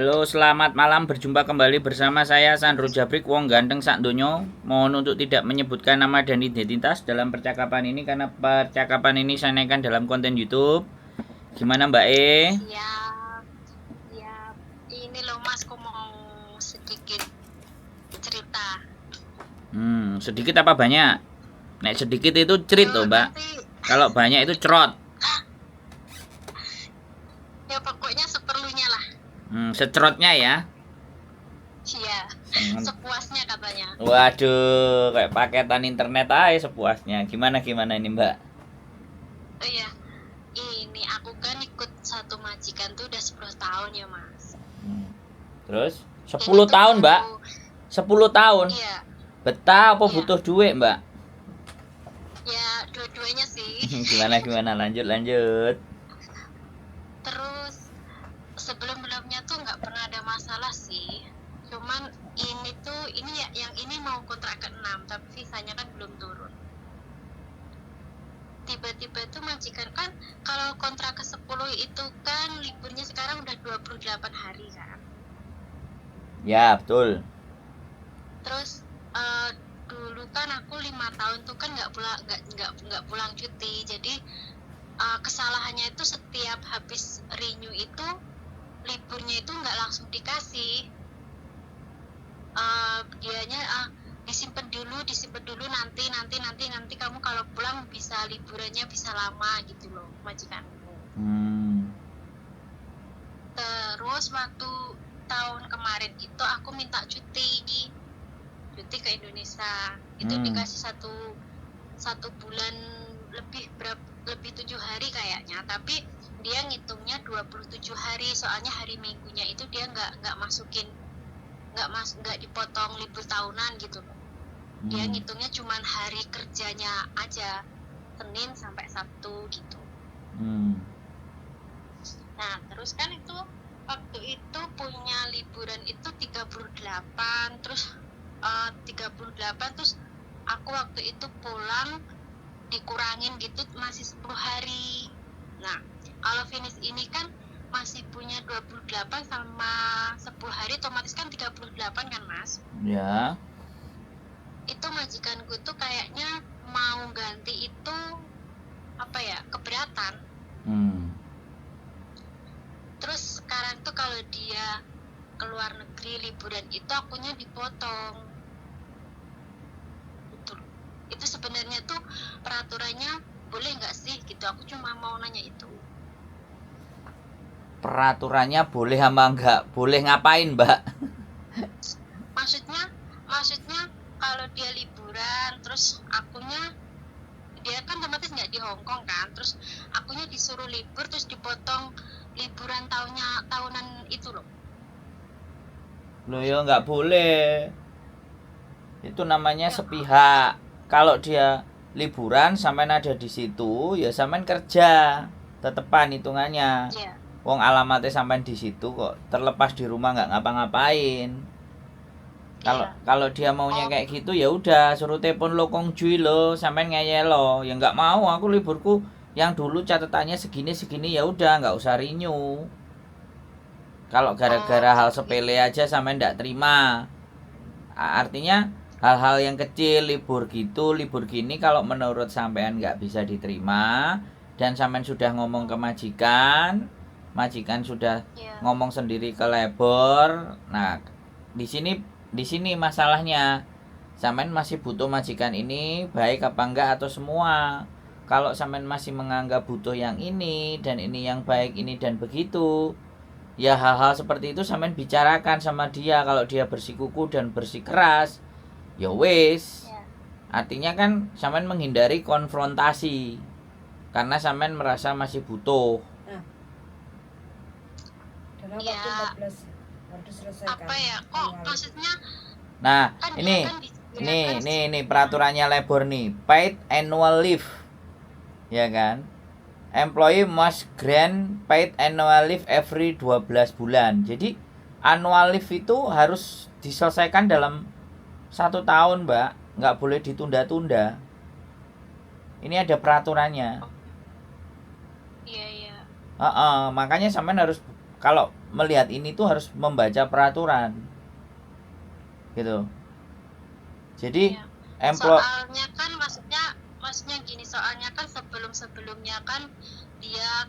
Halo, selamat malam. Berjumpa kembali bersama saya Sandro Jabrik, wong ganteng sak donya. Mohon untuk tidak menyebutkan nama dan identitas dalam percakapan ini karena percakapan ini saya naikkan dalam konten YouTube. Gimana Mbak E? Siap, siap. Ini loh Mas, aku mau sedikit cerita. Sedikit apa banyak? Nek sedikit itu cerit loh Mbak. Nanti Kalau banyak itu cerot. ya pokoknya seperlunya lah. Secerotnya ya. Iya, sepuasnya katanya. Waduh, kayak paketan internet aja sepuasnya. Gimana ini Mbak? Oh iya, ini aku kan ikut satu majikan tuh udah 10 tahun ya Mas. Terus Ini 10 tuh tahun Mbak? baru, 10 tahun? iya, Betah apa iya. butuh duit Mbak? Ya dua-duanya sih. Gimana lanjut. Terus sebelumnya tuh nggak pernah ada masalah sih. Cuman ini ya, yang ini mau kontrak ke-6 tapi visanya kan belum turun. Tiba-tiba tuh majikan kan kalau kontrak ke-10 itu kan liburnya sekarang udah 28 hari kan. Ya betul. Terus dulu kan aku 5 tahun tuh kan nggak pulang cuti. Jadi kesalahannya itu setiap habis renew itu liburnya itu nggak langsung dikasih. Dianya disimpan dulu nanti kamu kalau pulang bisa liburannya bisa lama gitu loh majikanku. Terus waktu tahun kemarin itu aku minta cuti ke Indonesia. Itu dikasih satu bulan lebih 7 hari kayaknya, tapi dia ngitungnya 27 hari soalnya hari Minggunya itu dia nggak dipotong libur tahunan gitu loh. Dia ngitungnya cuman hari kerjanya aja, Senin sampai Sabtu gitu. Nah terus kan itu waktu itu punya liburan itu 38, terus 38 terus aku waktu itu pulang dikurangin gitu masih 10 hari. Nah kalau finish ini kan masih punya 28 sama 10 hari otomatis kan 38 kan Mas. Ya. Itu majikanku tuh kayaknya mau ganti itu keberatan. Terus sekarang tuh kalau dia keluar negeri liburan itu akunya dipotong. Itu sebenarnya tuh peraturannya boleh nggak sih gitu, aku cuma mau nanya itu. Peraturannya boleh sama enggak? Boleh ngapain Mbak? Maksudnya kalau dia liburan terus akunya, dia kan otomatis nggak di Hong Kong kan, terus akunya disuruh libur terus dipotong liburan tahunan itu loh. Loh ya nggak boleh. Itu namanya sepihak. Kalau dia liburan sampean ada di situ, ya sampean kerja. Tetepan hitungannya. Iya. Wong alamatnya sampean di situ kok, terlepas di rumah nggak ngapa-ngapain. Kalau dia maunya kayak gitu ya udah suruh telepon lo Kongjui lo, sampean ngeyel lo. Ya nggak mau, aku liburku yang dulu catatannya segini ya udah nggak usah renew. Kalau gara-gara hal sepele aja sampean nggak terima. Artinya hal-hal yang kecil libur gini kalau menurut sampean nggak bisa diterima dan sampean sudah ngomong ke majikan sudah ngomong sendiri ke labor. Nah, di sini masalahnya. Sampean masih butuh majikan ini baik apa enggak atau semua. Kalau sampean masih menganggap butuh yang ini dan ini yang baik ini dan begitu, ya hal-hal seperti itu sampean bicarakan sama dia. Kalau dia bersikuku dan bersikeras, ya wis. Artinya kan sampean menghindari konfrontasi karena sampean merasa masih butuh. Ya, kok maksudnya? Nah, ini peraturannya labor nih, paid annual leave. Ya kan? Employee must grant paid annual leave every 12 bulan. Jadi annual leave itu harus diselesaikan dalam 1 tahun, Mbak. Nggak boleh ditunda-tunda. Ini ada peraturannya. Iya. Makanya sampean harus, kalau melihat ini tuh harus membaca peraturan gitu. Jadi Iya. employ Soalnya kan maksudnya gini, soalnya kan sebelumnya kan dia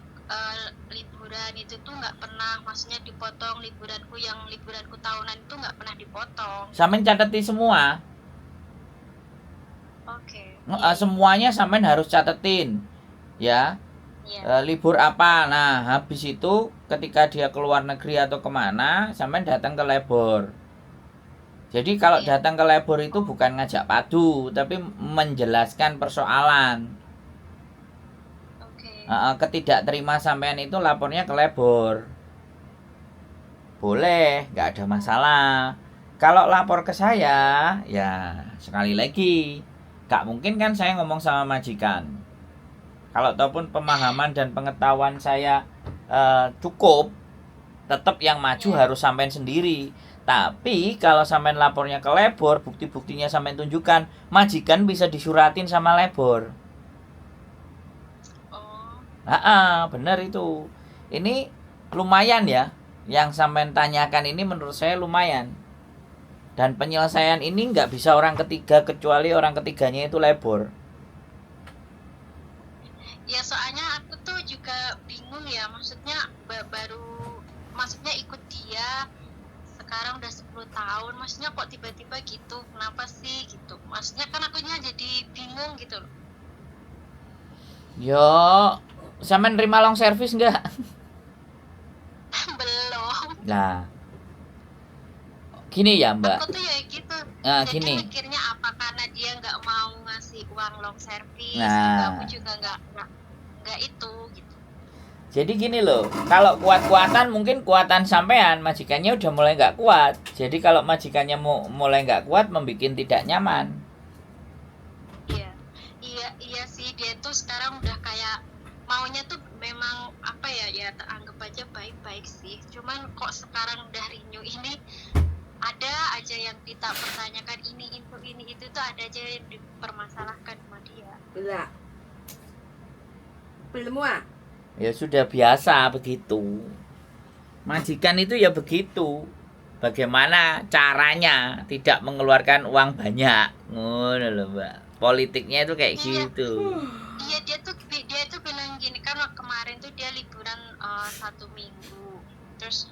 liburan itu tuh nggak pernah, maksudnya dipotong liburanku tahunan itu nggak pernah dipotong. sampean cateti semua. Oke. Semuanya sampean harus catetin ya. Iya. Libur apa. Nah habis itu ketika dia keluar negeri atau kemana, sampean datang ke labor. Jadi kalau Iya. datang ke labor itu bukan ngajak padu, tapi menjelaskan persoalan. Oke. Ketidak terima sampean itu lapornya ke labor. Boleh, nggak ada masalah. Kalau lapor ke saya, ya sekali lagi, nggak mungkin kan saya ngomong sama majikan. Kalau ataupun pemahaman dan pengetahuan saya cukup, tetap yang maju Iya. harus sampean sendiri. Tapi kalau sampean lapornya ke labor, bukti-buktinya sampean tunjukkan, majikan bisa disuratin sama labor. Oh. Benar itu. Ini lumayan ya. Yang sampean tanyakan ini menurut saya lumayan. Dan penyelesaian ini nggak bisa orang ketiga kecuali orang ketiganya itu labor. Ya soalnya aku tuh juga bingung ya, maksudnya maksudnya ikut dia sekarang udah 10 tahun, maksudnya kok tiba-tiba gitu, kenapa sih gitu, maksudnya kan akunya jadi bingung gitu loh. Yo, sampean nerima long service nggak? Belum. Nah, gini ya Mbak. Aku tuh ya gitu, Nah, jadi gini. mikirnya apa karena dia nggak mau ngasih uang long service, Nah, aku juga nggak itu gitu. jadi gini loh, kalau kuat-kuatan mungkin kuatan sampean, majikannya udah mulai nggak kuat. Jadi kalau majikannya mulai nggak kuat, membuat tidak nyaman. Iya sih, dia tuh sekarang udah kayak maunya tuh memang apa ya anggap aja baik-baik sih, cuman kok sekarang udah renew ini ada aja yang kita pertanyakan, ini itu tuh ada aja yang dipermasalahkan sama dia. Belum Ya sudah biasa begitu. Majikan itu ya begitu. Bagaimana caranya tidak mengeluarkan uang banyak. Ngono loh, Mbak. Politiknya itu kayak Iya. gitu. Iya, dia tuh bilang gini kan, kemarin tuh dia liburan 1 minggu, terus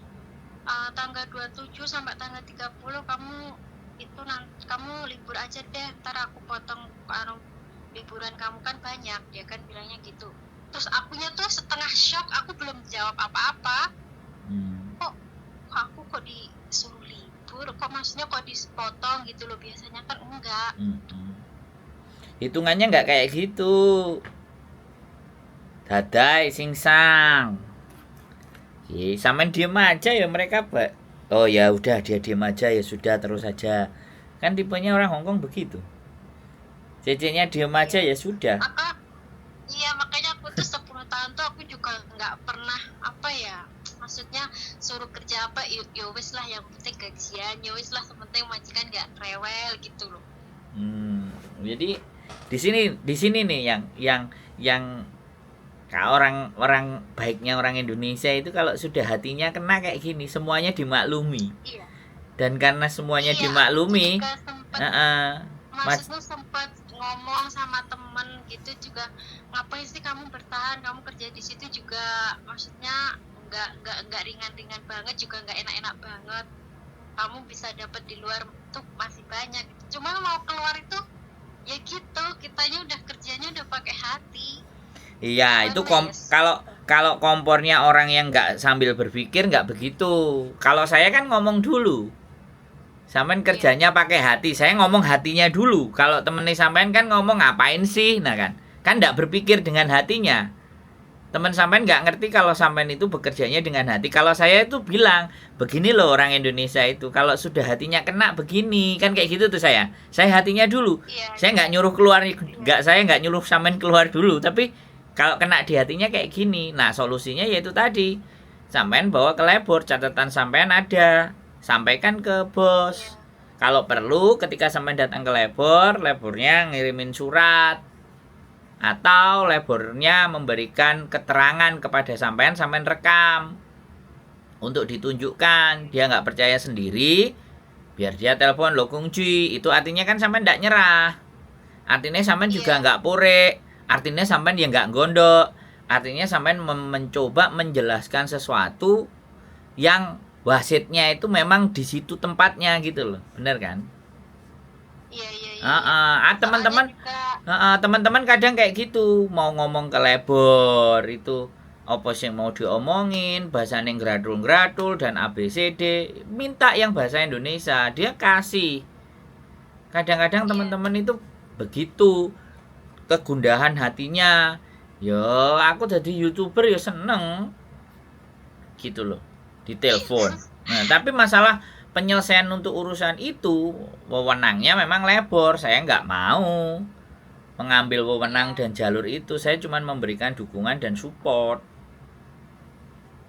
tanggal 27 sampai tanggal 30 kamu libur aja deh, ntar aku potong liburan kamu kan banyak, dia kan bilangnya gitu. Terus akunya tuh setengah shock, aku belum jawab apa-apa. Kok aku disuruh libur, kok maksudnya kok dipotong gitu loh, biasanya kan enggak. Hitungannya nggak kayak gitu. Dadai singsang. Sampean diem aja ya mereka, Pak. Oh ya udah, dia diem aja ya sudah, terus aja. Kan tipenya orang Hongkong begitu. Cecenya diem aja ya sudah. Iya, makanya aku tuh 10 tahun tuh aku juga nggak pernah apa ya, maksudnya suruh kerja apa, ya wis lah, yang penting gajian, ya wis lah, sementing majikan nggak rewel gitu loh. Jadi di sini nih yang orang baiknya orang Indonesia itu kalau sudah hatinya kena kayak gini, semuanya dimaklumi. Iya. Dan karena semuanya dimaklumi, maksudnya sempat ngomong sama temen gitu juga, ngapain sih kamu bertahan, kamu kerja di situ juga, maksudnya nggak ringan-ringan banget, juga nggak enak-enak banget, kamu bisa dapat di luar tuh masih banyak, cuma mau keluar itu ya gitu, kitanya udah kerjanya udah pakai hati. Iya, itu kalau kompornya orang yang nggak sambil berpikir nggak begitu. Kalau saya kan ngomong dulu, sampean kerjanya pakai hati, saya ngomong hatinya dulu. Kalau temennya sampean kan ngomong ngapain sih, nah kan nggak berpikir dengan hatinya. Temen sampean nggak ngerti kalau sampean itu bekerjanya dengan hati. Kalau saya itu bilang begini loh, orang Indonesia itu kalau sudah hatinya kena begini, kan kayak gitu tuh saya hatinya dulu. Saya nggak nyuruh keluar, saya nggak nyuruh sampean keluar dulu, tapi kalau kena di hatinya kayak gini. Nah solusinya yaitu tadi, sampean bawa ke labor, catatan sampean ada, sampaikan ke bos. Kalau perlu ketika sampean datang ke labor, labornya ngirimin surat atau labornya memberikan keterangan kepada sampean rekam. untuk ditunjukkan. Dia nggak percaya sendiri, biar dia telepon lo Kung Ji. Itu artinya kan sampean nggak nyerah. Artinya sampean juga Iya. nggak purek. Artinya sampean ya nggak gondok. Artinya sampean mencoba menjelaskan sesuatu yang wasitnya itu memang di situ tempatnya gitu loh. Bener kan? Iya, iya, iya, iya. Teman-teman Soalnya juga teman-teman kadang kayak gitu, mau ngomong ke lebor itu apa sih mau diomongin, bahasanya gradul-gradul dan ABCD, minta yang bahasa Indonesia, dia kasih. Kadang-kadang iya, teman-teman itu begitu, kegundahan hatinya. Yo, aku jadi YouTuber ya seneng gitu loh, ditelepon. Nah, tapi masalah penyelesaian untuk urusan itu wewenangnya memang lebor. Saya nggak mau mengambil wewenang iya, dan jalur itu. Saya cuma memberikan dukungan dan support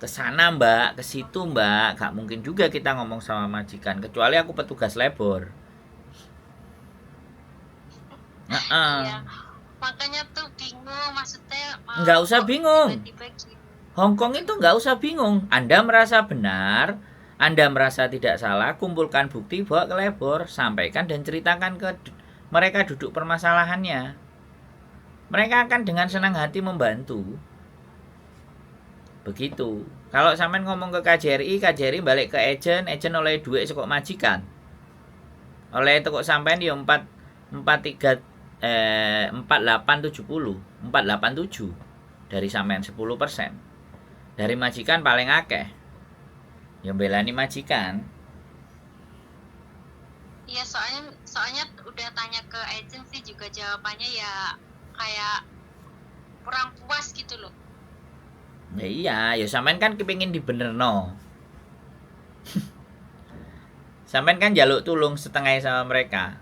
ke sana mbak, ke situ mbak. Gak mungkin juga kita ngomong sama majikan kecuali aku petugas lebor. iya. Nah, Makanya tuh bingung, maksudnya nggak usah kok bingung. tiba-tiba gini. Hongkong itu nggak usah bingung. Anda merasa benar, Anda merasa tidak salah, kumpulkan bukti, bawa ke lebor, sampaikan dan ceritakan ke mereka duduk permasalahannya. Mereka akan dengan senang hati membantu. Begitu. Kalau sampean ngomong ke KJRI balik ke agent oleh duit sekok majikan. Oleh itu kok sampean ya 43 4870, 487 dari sampean 10%. Dari majikan paling akeh. Yang belani majikan. Iya, soalnya udah tanya ke agensi juga jawabannya ya kayak kurang puas gitu loh. Ya iya, ya sampean kan kepingin dibenerno. Sampean kan jaluk tulung setengah sama mereka.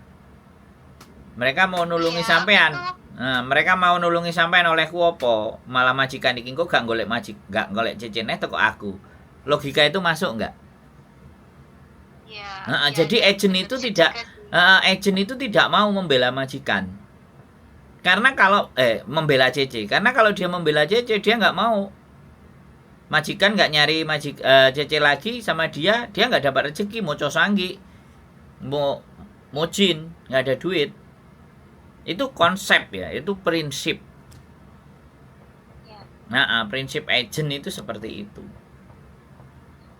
Mereka mau nulungi Iya, sampean. itu Nah, mereka mau nulungi sampean oleh ku opo? Malah majikan iki kok gak golek ceceneh teko aku. Logika itu masuk nggak? ya, Nah, ya, jadi ya, agent itu benernya tidak juga sih. agent itu tidak mau membela majikan. Karena kalau membela CC, karena kalau dia membela CC dia nggak mau. Majikan nggak nyari CC lagi sama dia nggak dapat rezeki, mau cosanggi, mau mocin, nggak ada duit. Itu konsep ya, itu prinsip. Ya. Nah, prinsip agent itu seperti itu.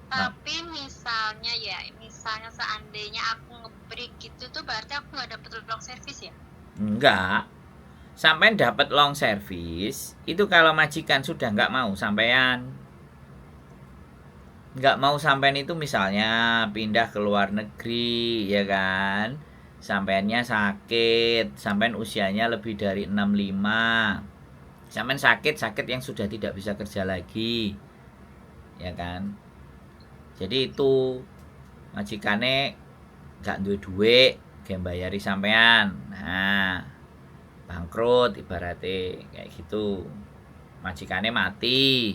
Nah, Tapi misalnya seandainya aku nge-break gitu tuh berarti aku nggak dapet long service ya? enggak. Sampai dapat long service itu kalau majikan sudah nggak mau sampean. Nggak mau sampean itu misalnya pindah ke luar negeri ya kan, sampeannya sakit, sampean usianya lebih dari 65, sampean sakit yang sudah tidak bisa kerja lagi ya kan, jadi itu majikane nggak duwe duit kayak bayari sampean, nah bangkrut ibaratnya kayak gitu, majikane mati,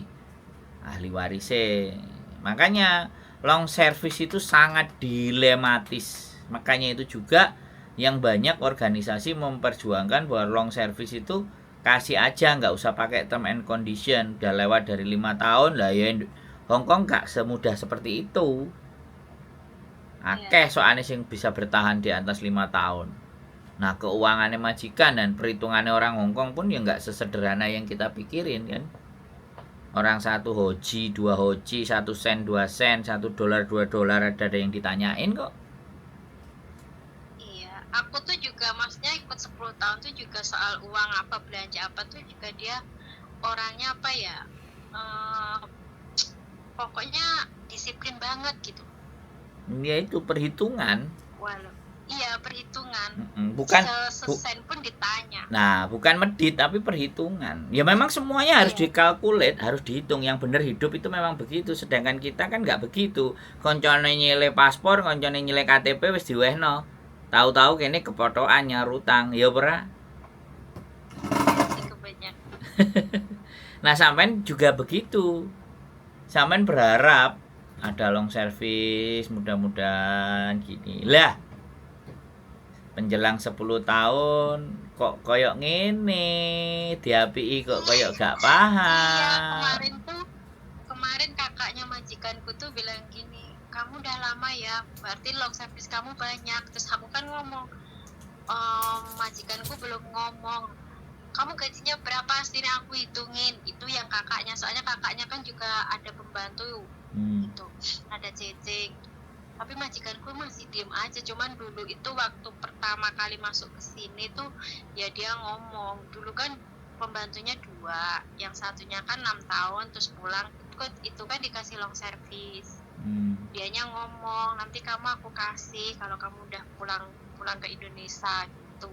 ahli warisnya. Makanya long service itu sangat dilematis. Makanya itu juga yang banyak organisasi memperjuangkan bahwa long service itu kasih aja, nggak usah pakai term and condition. Udah lewat dari 5 tahun lah ya, Hongkong nggak semudah seperti itu. Akeh soalnya yang bisa bertahan di atas 5 tahun. Nah, keuangannya majikan dan perhitungannya orang Hongkong pun ya nggak sesederhana yang kita pikirin kan. Orang 1 hoji, 2 hoji, 1 sen, 2 sen, $1, $2 ada yang ditanyain kok. Iya, aku tuh juga maksudnya ikut 10 tahun tuh juga soal uang apa belanja apa tuh juga dia orangnya apa ya, pokoknya disiplin banget gitu. Ya itu perhitungan. Walau iya perhitungan, Bukan sesen pun ditanya. Nah, bukan medit tapi perhitungan. Ya memang semuanya harus Iya, dikalkulit, harus dihitung. Yang benar hidup itu memang begitu. Sedangkan kita kan nggak begitu. Koncone nyile paspor, koncone nyile KTP wis diwehno. Tahu-tahu kene kepotokan nyarutang. Ya ora. iya sih kebanyakan. Nah, sampean juga begitu. Sampean berharap ada long service, mudah-mudahan gini. Lah, menjelang 10 tahun kok koyok ngene, diapii kok koyok gak Iya, paham. kemarin kakaknya majikan majikanku tuh bilang gini, kamu udah lama ya, berarti long service kamu banyak. Terus aku kan ngomong, majikanku belum ngomong, kamu gajinya berapa sih, aku hitungin. Itu yang kakaknya, soalnya kakaknya kan juga ada pembantu gitu, ada cecing. Tapi majikanku masih diem aja. Cuman dulu itu waktu pertama kali masuk ke sini tuh ya dia ngomong. Dulu kan pembantunya 2, yang satunya kan 6 tahun terus pulang, itu kan dikasih long service. Dianya ngomong, nanti kamu aku kasih kalau kamu udah pulang ke Indonesia gitu.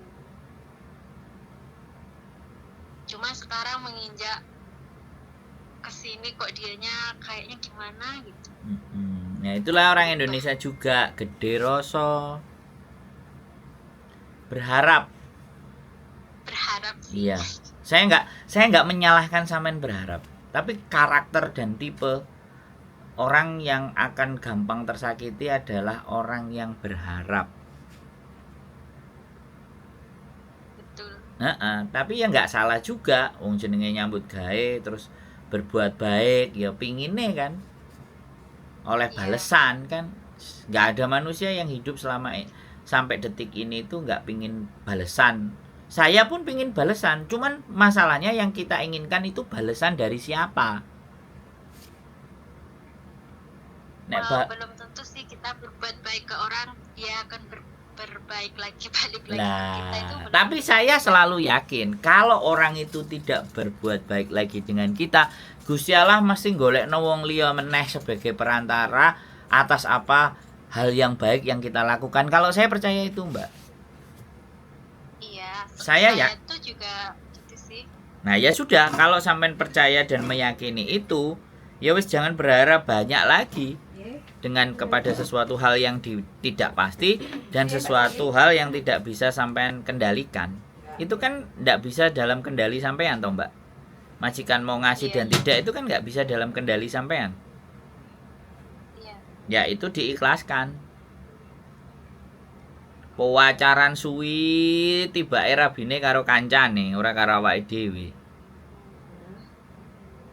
Cuma sekarang menginjak kesini kok dianya kayaknya gimana gitu. Nah itulah orang Indonesia juga, gede rasa berharap sih. Iya, saya nggak menyalahkan sampean berharap, tapi karakter dan tipe orang yang akan gampang tersakiti adalah orang yang berharap. Betul. Tapi ya nggak salah juga, wong jenenge nyambut gawe terus berbuat baik, ya pinginnya kan oleh balesan kan. Nggak ada manusia yang hidup sampai detik ini itu nggak pingin balesan. Saya pun pingin balesan, cuman masalahnya yang kita inginkan itu balesan dari siapa. Belum tentu sih kita berbuat baik ke orang, dia akan berbaik lagi, balik lagi ke kita itu. Tapi saya selalu yakin kalau orang itu tidak berbuat baik lagi dengan kita, Gusti Allah mesti golekno wong liya meneh sebagai perantara atas apa hal yang baik yang kita lakukan. Kalau saya percaya itu, Mbak. Iya, saya itu juga gitu sih. Nah, ya sudah, kalau sampean percaya dan meyakini itu, ya wis jangan berharap banyak lagi dengan kepada sesuatu hal yang tidak pasti dan sesuatu hal yang tidak bisa sampean kendalikan. Itu kan tidak bisa dalam kendali sampean toh, Mbak. Majikan mau ngasih dan tidak itu kan nggak bisa dalam kendali sampean. Ya itu diikhlaskan. Pewacaran suwi tiba rabine karo kancane, ora karo awake dhewe.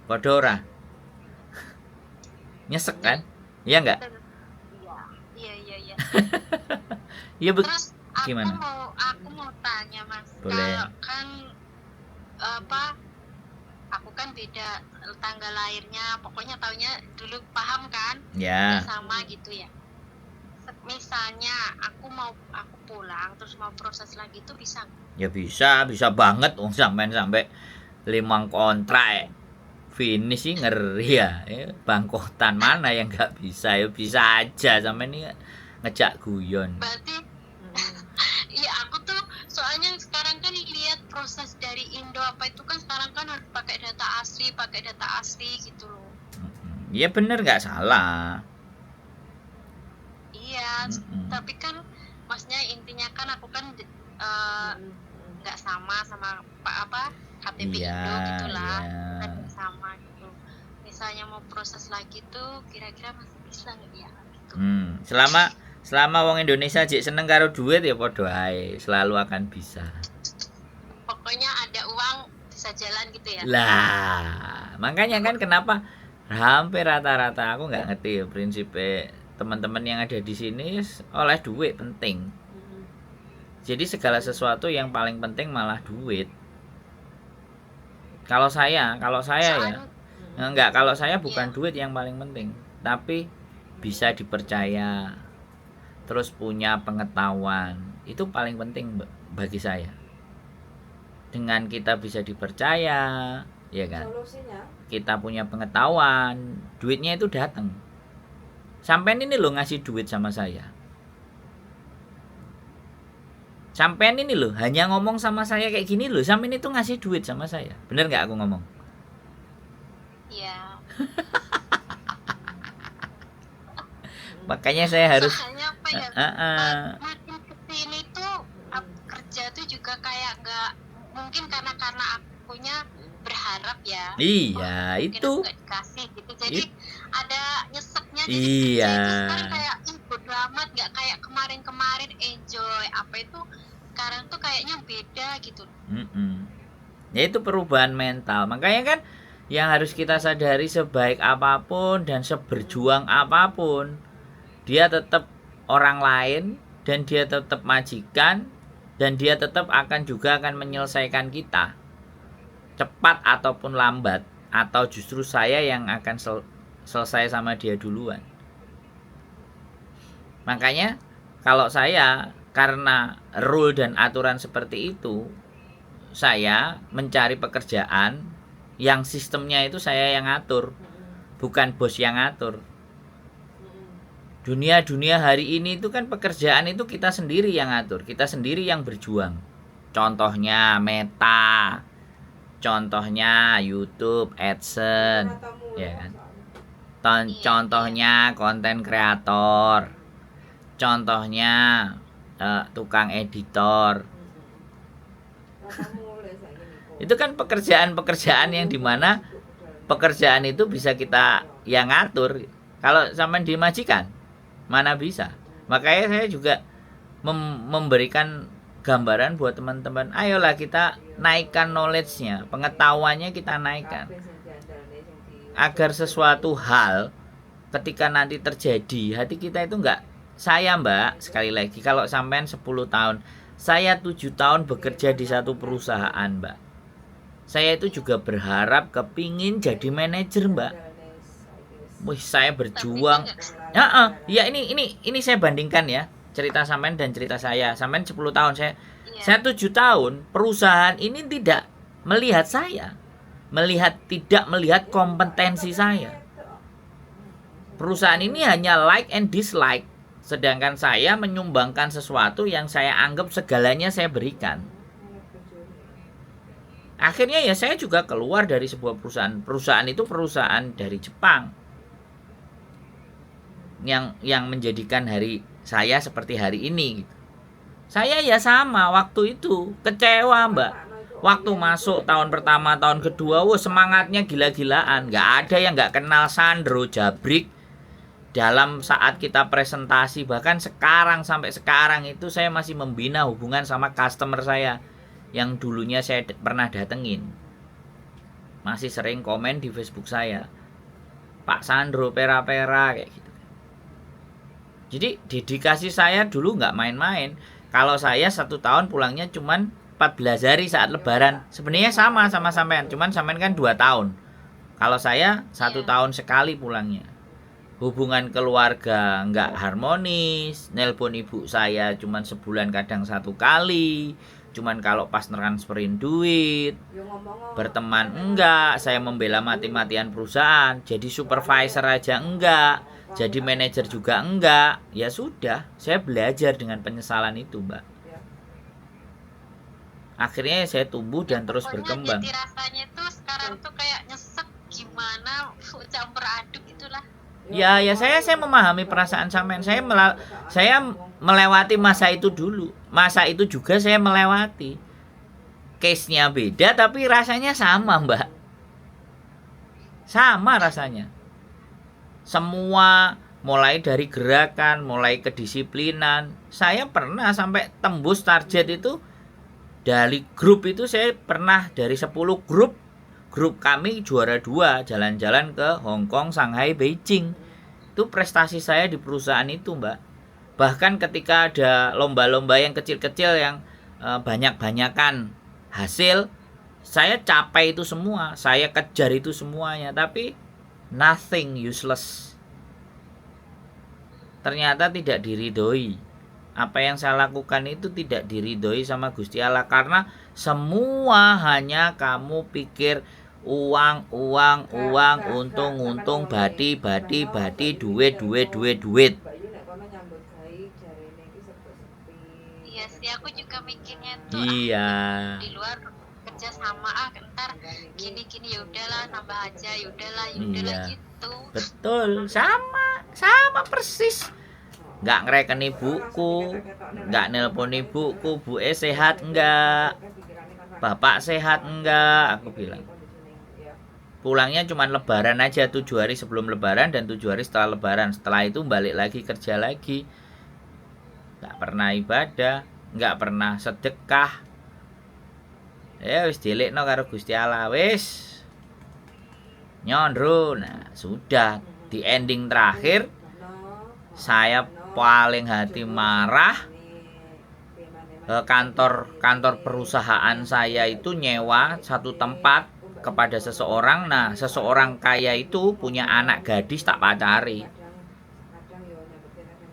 Padha ora? Nyesek kan? Iya enggak? Iya. Iya Terus gimana? Aku mau tanya Mas. Boleh. Kalau kan aku kan beda tanggal lahirnya, pokoknya taunya dulu paham kan? Ya. Sama gitu ya. Misalnya aku pulang terus mau proses lagi itu bisa? Ya bisa banget wong sampai 5 kontrak finish sih ngeri ya. Bangkotan mana yang nggak bisa, ya bisa aja sampai ini ngejak guyon. Berarti iya, aku tuh soalnya sekarang kan lihat proses dari Indo apa itu kan sekarang kan harus pakai data asli gitu loh. Iya bener, nggak salah. Iya, tapi kan maksudnya intinya kan aku kan nggak sama KTP Indo gitulah, kan sama gitu. Misalnya mau proses lagi tuh kira-kira masih bisa nggak ya? Gitu. Selama wong Indonesia jek seneng karo duit ya padha ae, selalu akan bisa. Pokoknya ada uang bisa jalan gitu ya. Lah, makanya kan kenapa hampir rata-rata aku nggak ngerti ya prinsipnya teman-teman yang ada di sini oleh duit penting. Jadi segala sesuatu yang paling penting malah duit. Kalau saya ya enggak, kalau saya bukan duit yang paling penting, tapi bisa dipercaya, terus punya pengetahuan, itu paling penting bagi saya. Dengan kita bisa dipercaya, ya kan? Kita punya pengetahuan, duitnya itu datang. Sampean ini loh ngasih duit sama saya. Sampean ini loh hanya ngomong sama saya kayak gini loh, sampean itu ngasih duit sama saya. Bener nggak aku ngomong? Iya. Makanya saya harus. Soalnya apa ya? Makin kesini tuh kerja tuh juga kayak nggak mungkin karena akunya berharap ya. Iya, itu. Nggak dikasih gitu. Jadi ada nyeseknya. Iya. Sekarang kayak bodo amat, nggak kayak kemarin enjoy apa itu. Sekarang tuh kayaknya beda gitu. Ya itu perubahan mental. Makanya kan Yang harus kita sadari, sebaik apapun dan seberjuang apapun, dia tetap orang lain dan dia tetap majikan dan dia tetap akan menyelesaikan kita. Cepat ataupun lambat, atau justru saya yang akan selesai sama dia duluan. Makanya kalau saya, karena rule dan aturan seperti itu, saya mencari pekerjaan yang sistemnya itu saya yang ngatur, bukan bos yang ngatur. Dunia hari ini itu kan pekerjaan itu kita sendiri yang ngatur, kita sendiri yang berjuang. Contohnya Meta, contohnya YouTube, AdSense, ya kan? Contohnya konten kreator, contohnya tukang editor. Itu kan pekerjaan-pekerjaan yang dimana pekerjaan itu bisa kita yang ngatur. Kalau sampai dimajikan, mana bisa. Makanya saya juga memberikan gambaran buat teman-teman. Ayolah kita naikkan knowledge-nya, pengetahuannya kita naikkan. Agar sesuatu hal ketika nanti terjadi, hati kita itu enggak. Saya Mbak, sekali lagi, kalau sampean 10 tahun, saya 7 tahun bekerja di satu perusahaan Mbak. Saya itu juga berharap kepingin jadi manajer Mbak. Wih, saya berjuang. Ya ini saya bandingkan ya, cerita sampean dan cerita saya. Sampean 10 tahun, saya 7 tahun. Perusahaan ini tidak melihat saya, tidak melihat kompetensi saya. Perusahaan ini hanya like and dislike. Sedangkan saya menyumbangkan sesuatu yang saya anggap segalanya saya berikan. Akhirnya ya saya juga keluar dari sebuah perusahaan. Perusahaan itu perusahaan dari Jepang. Yang menjadikan hari saya seperti hari ini gitu. Saya ya sama waktu itu, kecewa Mbak. Waktu masuk tahun pertama, tahun kedua, semangatnya gila-gilaan. Gak ada yang gak kenal Sandro Jabrik. Dalam saat kita presentasi, bahkan sampai sekarang itu saya masih membina hubungan sama customer saya yang dulunya saya pernah datengin. Masih sering komen di Facebook saya, Pak Sandro pera-pera kayak gitu. Jadi dedikasi saya dulu nggak main-main. Kalau saya 1 tahun pulangnya cuman 14 hari saat lebaran. Sebenarnya sama sampean, cuman sampean kan 2 tahun. Kalau saya 1 tahun sekali pulangnya. Hubungan keluarga nggak harmonis, nelpon ibu saya cuman sebulan kadang 1 kali, cuman kalau pas transferin duit, berteman enggak, saya membela mati-matian perusahaan, jadi supervisor aja enggak, jadi manajer juga enggak. Ya sudah, saya belajar dengan penyesalan itu Mbak. Akhirnya saya tumbuh dan terus berkembang. Jadi rasanya tuh sekarang tuh kayak nyesek gimana, campur aduk itulah. Ya saya memahami perasaan sampean. Saya melewati masa itu dulu. Masa itu juga saya melewati. Case-nya beda tapi rasanya sama, Mbak. Sama rasanya. Semua mulai dari gerakan, mulai kedisiplinan. Saya pernah sampai tembus target itu. Dari grup itu saya pernah dari 10 grup kami juara 2 jalan-jalan ke Hong Kong, Shanghai, Beijing. Itu prestasi saya di perusahaan itu Mbak. Bahkan ketika ada lomba-lomba yang kecil-kecil yang banyak-banyakan hasil, saya capai itu semua, saya kejar itu semuanya. Tapi nothing, useless. Ternyata tidak diridhoi. Apa yang saya lakukan itu tidak diridhoi sama Gusti Allah. Karena semua hanya kamu pikir uang, untung, bati, duit. Iya sih, aku juga mikirnya tuh. Iya. Di luar kerja sama ntar gini ya udahlah, nambah aja, ya udahlah gitu. Betul, sama persis. Nggak ngerekeni buku, nggak nelpon ibuku, Bu sehat enggak, Bapak sehat enggak, aku bilang. Pulangnya cuma lebaran aja, 7 hari sebelum lebaran dan 7 hari setelah lebaran. Setelah itu balik lagi kerja lagi. Nggak pernah ibadah, nggak pernah sedekah. Ya wis dilekno karo Gusti Allah wis. nyondro. Nah, sudah di ending terakhir saya paling hati marah. Kantor perusahaan saya itu nyewa satu tempat kepada seseorang. Nah, seseorang kaya itu punya anak gadis tak pacari.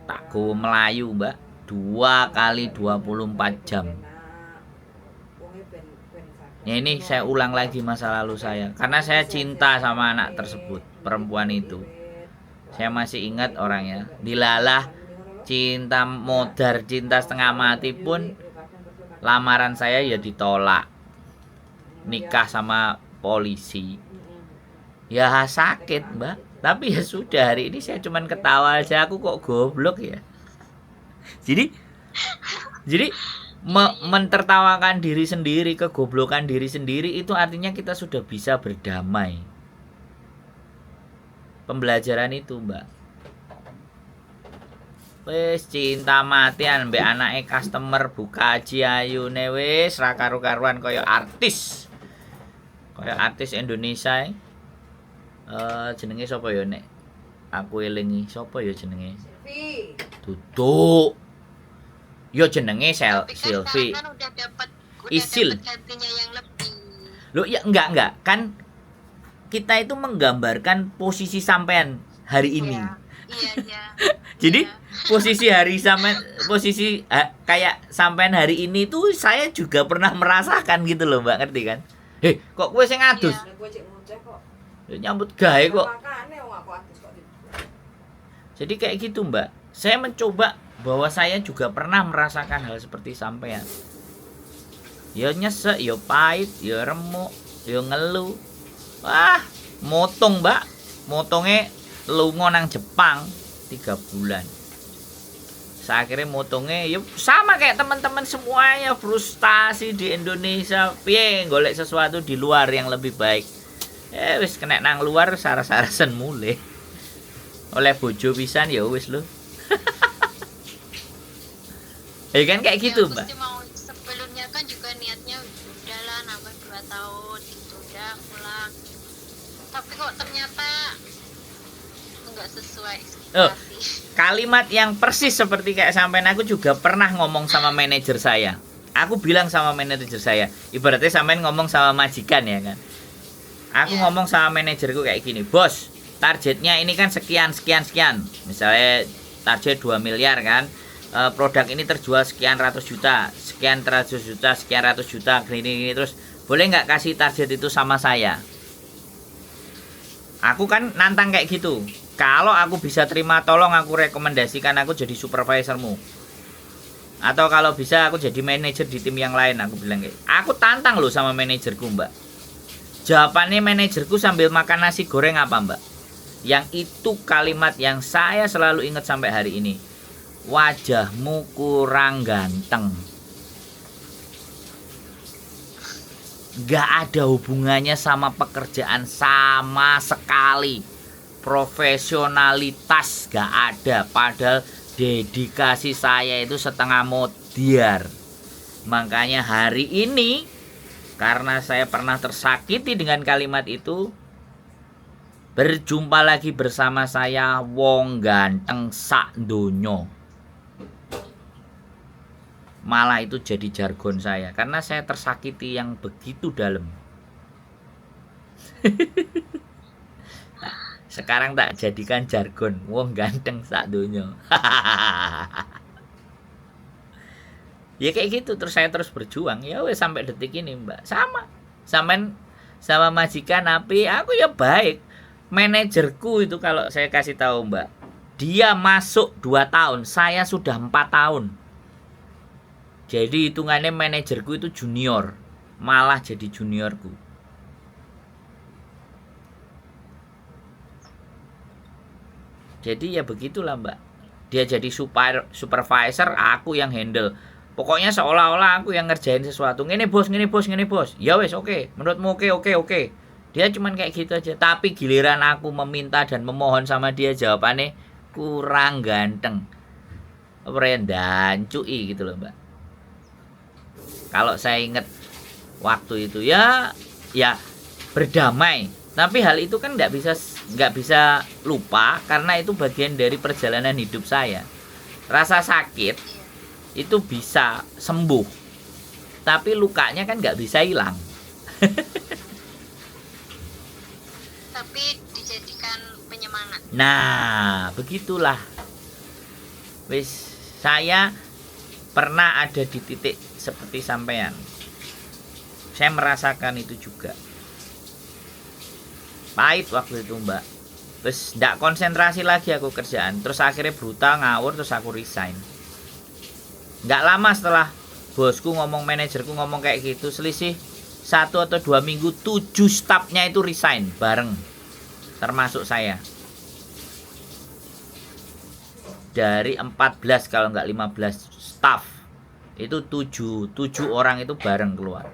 Tak go melayu, Mbak. 2 kali 24 jam. Ya, ini saya ulang lagi masa lalu saya. Karena saya cinta sama anak tersebut, perempuan itu. Saya masih ingat orangnya. Dilalah, cinta modar, cinta setengah mati pun lamaran saya ya ditolak. Nikah sama polisi. Ya sakit, Mbak. Tapi ya sudah, hari ini saya cuman ketawa aja. Aku kok goblok ya. Jadi mentertawakan diri sendiri, kegoblokan diri sendiri itu artinya kita sudah bisa berdamai. Pembelajaran itu, Mbak. Wis cinta matian mbek anake customer buka aji ayune wis ra karu-karuan kaya artis. Kaya artis Indonesia. Jenenge sapa ya nek aku elingi sapa ya jenenge? Duduk. Yo jenenge Sylvie. Kan udah dapat Isil. gantinya yang lebih. Loh ya enggak kan kita itu menggambarkan posisi sampean hari ini. Iya. Jadi posisi kayak sampean hari ini tuh saya juga pernah merasakan gitu loh, Mbak, ngerti kan? Kok kowe sing ngadus? Ya, nyambut gawe kok. Jadi kayak gitu, Mbak. Saya mencoba bahwa saya juga pernah merasakan hal seperti sampean. Ya nyesek, ya pahit, ya remuk, ya ngeluh. Wah, motong, Mbak. Motongnya lunga nang Jepang 3 bulan. Saya akhirnya motongnya ya sama kayak teman-teman semuanya, frustasi di Indonesia, piye golek sesuatu di luar yang lebih baik. Wis kena nang luar saras-sarasen mulai. Oleh bojo pisan ya wis lho. Ya kan kayak gitu, Mbak. Sebelumnya kan juga niatnya udahlah nambah 2 tahun gitu udah pulang. Tapi kok ternyata enggak sesuai ekspektasi. Kalimat yang persis seperti kayak sampean aku juga pernah ngomong sama manajer saya. Aku bilang sama manajer saya, ibaratnya sampean ngomong sama majikan ya kan. Aku ngomong sama manajerku kayak gini, "Bos, targetnya ini kan sekian. Misalnya target 2 miliar kan. Produk ini terjual sekian ratus juta, sekian ratus juta, gini terus boleh nggak kasih target itu sama saya?" Aku kan nantang kayak gitu. Kalau aku bisa terima, tolong aku rekomendasikan aku jadi supervisormu. Atau kalau bisa aku jadi manajer di tim yang lain, aku bilang kayak. Aku tantang loh sama manajerku, Mbak. Jawabannya manajerku sambil makan nasi goreng apa, Mbak? Yang itu kalimat yang saya selalu ingat sampai hari ini. Wajahmu kurang ganteng. Gak ada hubungannya sama pekerjaan sama sekali. Profesionalitas gak ada. Padahal dedikasi saya itu setengah modiar. Makanya hari ini, karena saya pernah tersakiti dengan kalimat itu, berjumpa lagi bersama saya wong ganteng sak donya. Malah itu jadi jargon saya karena saya tersakiti yang begitu dalam. Sekarang tak jadikan jargon wong ganteng sak donya. Ya kayak gitu, terus saya terus berjuang ya wes sampai detik ini, Mbak. Sama majikan api aku ya baik. Manajerku itu kalau saya kasih tahu, Mbak, dia masuk 2 tahun, saya sudah 4 tahun. Jadi hitungannya manajerku itu junior, malah jadi juniorku. Jadi ya begitulah, Mbak. Dia jadi supervisor, aku yang handle. Pokoknya seolah-olah aku yang ngerjain sesuatu. Ngene bos. Ya wes oke. Menurutmu oke. Dia cuman kayak gitu aja. Tapi giliran aku meminta dan memohon sama dia, jawabannya kurang ganteng. Rendan cuy gitu loh, Mbak. Kalau saya inget waktu itu ya berdamai. Tapi hal itu kan nggak bisa lupa karena itu bagian dari perjalanan hidup saya. Rasa sakit Iya. itu bisa sembuh, tapi lukanya kan nggak bisa hilang. Tapi dijadikan penyemangat. Nah, begitulah. Wis, saya pernah ada di titik seperti sampean. Saya merasakan itu juga. Pahit waktu itu, Mbak. Terus ndak konsentrasi lagi aku kerjaan. Terus akhirnya brutal ngawur, terus aku resign. Nggak lama setelah bosku ngomong, manajerku ngomong kayak gitu, selisih 1 atau 2 minggu 7 stafnya itu resign bareng, termasuk saya. Dari 14 kalau nggak 15 staff itu 7 orang itu bareng keluar.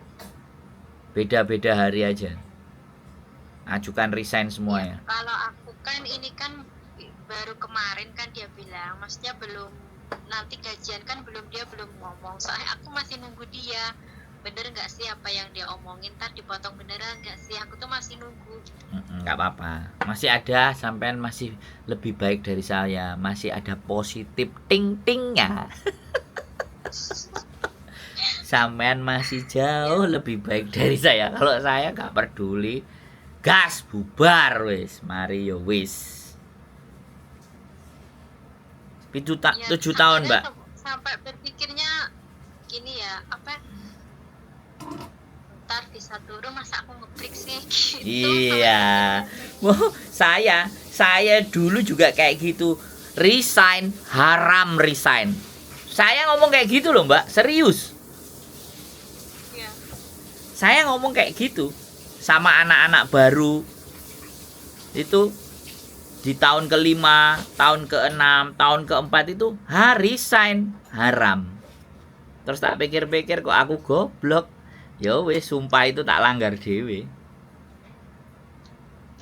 Beda-beda hari aja. Ajukan resign semuanya. Kalau aku kan ini kan baru kemarin kan dia bilang, maksudnya belum, nanti gajian kan dia belum ngomong. Soalnya aku masih nunggu dia. Bener nggak sih apa yang dia omongin? Ntar dipotong beneran nggak sih? Aku tuh masih nunggu. Nggak apa-apa. Masih ada, sampean masih lebih baik dari saya. Masih ada positif ting-tingnya. Sampean masih jauh lebih baik dari saya. Kalau saya nggak peduli. Gas bubar wis, mari yo wis. 7 tahun, Mbak. Sampai berpikirnya gini ya, apa? Ntar di satu rumah masa aku ngebreak sih gitu. Iya. Wow, saya dulu juga kayak gitu. Resign, haram resign. Saya ngomong kayak gitu loh, Mbak. Serius. Iya. Saya ngomong kayak gitu sama anak-anak baru. Itu di tahun ke-5, tahun ke-6, tahun ke-4 itu resign, haram. Terus tak pikir-pikir kok aku goblok. Ya wis, sumpah itu tak langgar dhewe.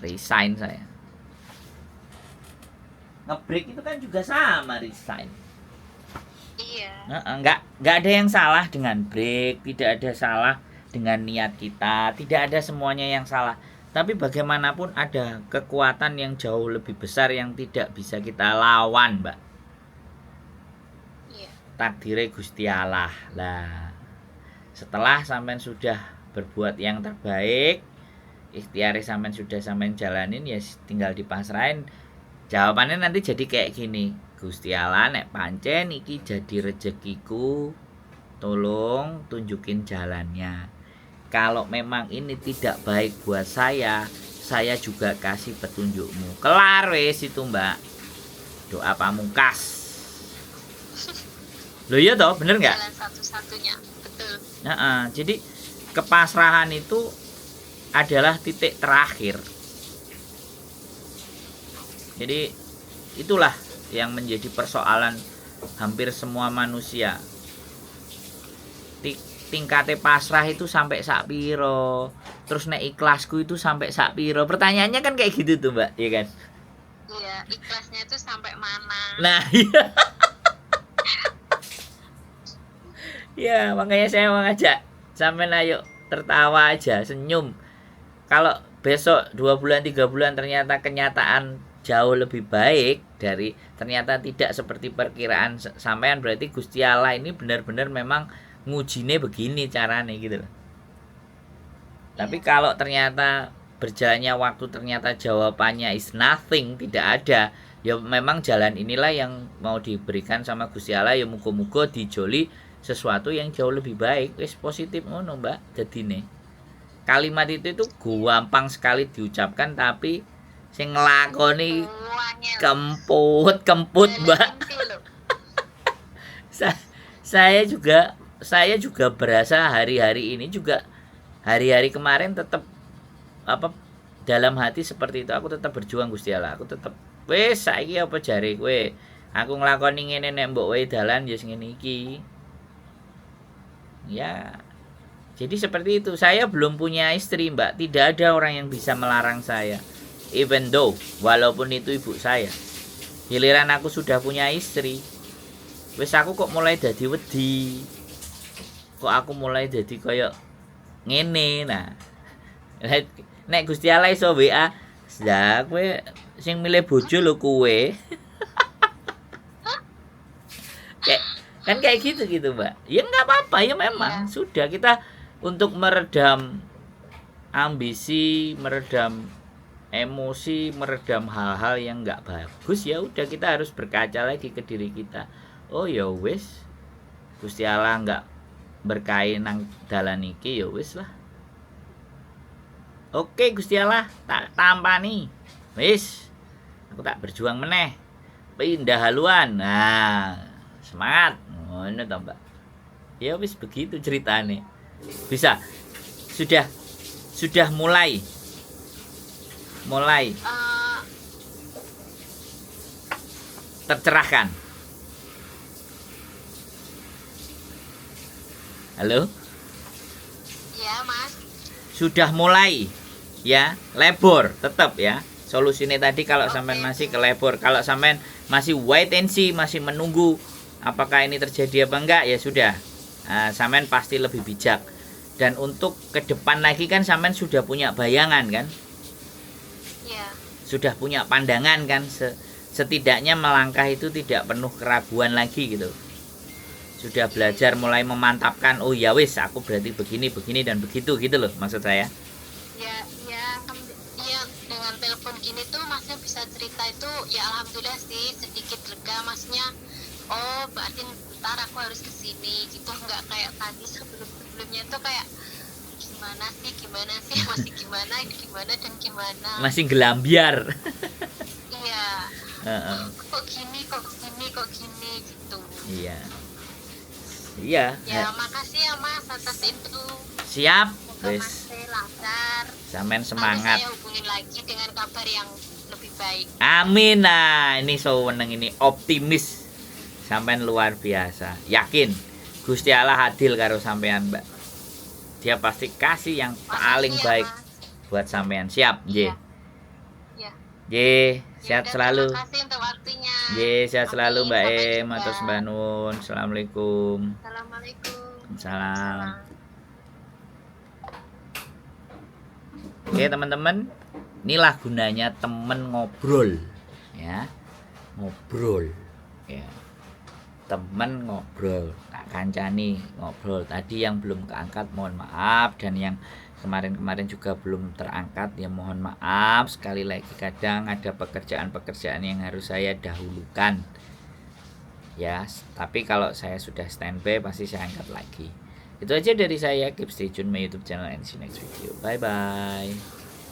Resign saya. Ngebreak itu kan juga sama resign. Iya. Nggak ada yang salah dengan break, tidak ada salah dengan niat kita, tidak ada semuanya yang salah. Tapi bagaimanapun ada kekuatan yang jauh lebih besar yang tidak bisa kita lawan, Mbak. Iya. Takdire Gusti Allah. Lah, setelah sampean sudah berbuat yang terbaik, ikhtiar sampean sudah sampean jalanin, ya tinggal dipasrahin. Jawabannya nanti jadi kayak gini. Gusti Allah, nek pancen iki jadi rezekiku, tolong tunjukin jalannya. Kalau memang ini tidak baik buat saya juga kasih petunjukmu. Kelar wes itu, Mbak. Doa pamungkas. Loh iya toh, bener nggak? Jalan satu-satunya, betul. Jadi kepasrahan itu adalah titik terakhir. Jadi itulah yang menjadi persoalan hampir semua manusia. Tingkate pasrah itu sampai sak piro, terus nek ikhlasku itu sampai sak piro. Pertanyaannya kan kayak gitu tuh, Mbak, iya kan? Iya, ikhlasnya itu sampai mana? Nah, iya. Ya, makanya saya mengajak sampean ayo tertawa aja, senyum. Kalau besok 2 bulan 3 bulan ternyata kenyataan jauh lebih baik dari, ternyata tidak seperti perkiraan sampean, berarti Gusti Allah ini benar-benar memang ngujine begini caranya gitu loh. Tapi kalau ternyata berjalannya waktu ternyata jawabannya is nothing, tidak ada, ya memang jalan inilah yang mau diberikan sama Gusti Allah, ya muga-muga dijoli sesuatu yang jauh lebih baik. Wis positif ngono, Mbak. Dadine kalimat itu gampang sekali diucapkan, tapi sing nglakoni kemput, Mbak. Saya juga berasa hari-hari ini juga, hari-hari kemarin tetap dalam hati seperti itu. Aku tetap berjuang Gusti Allah. Aku tetap wis saiki apa jare kowe. Aku nglakoni ngene nek mbok wae dalan ya sing ngene iki. Ya. Jadi seperti itu. Saya belum punya istri, Mbak. Tidak ada orang yang bisa melarang saya. Even though walaupun itu ibu saya. Giliran aku sudah punya istri, wis aku kok mulai dadi wedi. Kok aku mulai jadi koyo ngene. Nah, Nek Gusti Allah iso WA, ya kowe sing milih bojo lho kowe. Kayak kan kayak gitu Mbak. Ya nggak apa-apa ya memang sudah kita untuk meredam ambisi, meredam emosi, meredam hal-hal yang nggak bagus, ya udah kita harus berkaca lagi ke diri kita. Oh ya wis, Gusti Allah nggak berkahi nang dalan iki, ya wis lah. Oke Gusti Allah tak tampani, wis aku tak berjuang meneh, pindah haluan. Nah semangat ngono to Mbak. Ya wis begitu ceritane. Bisa sudah mulai tercerahkan. Halo? Ya, Mas. Sudah mulai ya, lebor tetap ya. Solusinya tadi kalau sampean masih ke lebor, kalau sampean masih wait and see, masih menunggu apakah ini terjadi apa enggak, ya sudah. Sampean pasti lebih bijak. Dan untuk ke depan lagi kan sampean sudah punya bayangan kan? Iya. Sudah punya pandangan kan, setidaknya melangkah itu tidak penuh keraguan lagi gitu. Sudah belajar mulai memantapkan, oh ya wis aku berarti begini dan begitu gitu loh maksud saya. Ya dengan telepon gini tuh Masnya bisa cerita itu ya alhamdulillah sih, sedikit lega Masnya. Oh berarti ntar aku harus kesini gitu, nggak kayak tadi sebelumnya tuh kayak gimana sih masih gimana dan gimana. Masih gelambiar. Iya. Kok gini gitu. Iya. Iya. Ya makasih ya Mas atas itu. Siap. Wis. Lancar. Sampean semangat. Nanti saya hubungin lagi dengan kabar yang lebih baik. Amin. Nah, ini sewenang ini optimis. Sampean luar biasa. Yakin Gusti Allah adil karo sampean, Mbak. Dia pasti kasih yang paling baik buat sampean. Siap, Nggih. Iya. Nggih, sehat selalu. Terima kasih untuk waktunya. Nggih, sehat selalu Mbak Em, matur Mbak Nun. Assalamualaikum. Assalamualaikum. Salam. Oke teman-teman, inilah gunanya temen ngobrol ya, ngobrol ya, temen ngobrol, tak kancani ngobrol. Tadi yang belum keangkat mohon maaf, dan yang kemarin juga belum terangkat ya mohon maaf sekali lagi. Kadang ada pekerjaan yang harus saya dahulukan ya, tapi kalau saya sudah standby pasti saya angkat lagi. Itu aja dari saya. Keep stay tune my YouTube channel and see you next video. Bye bye.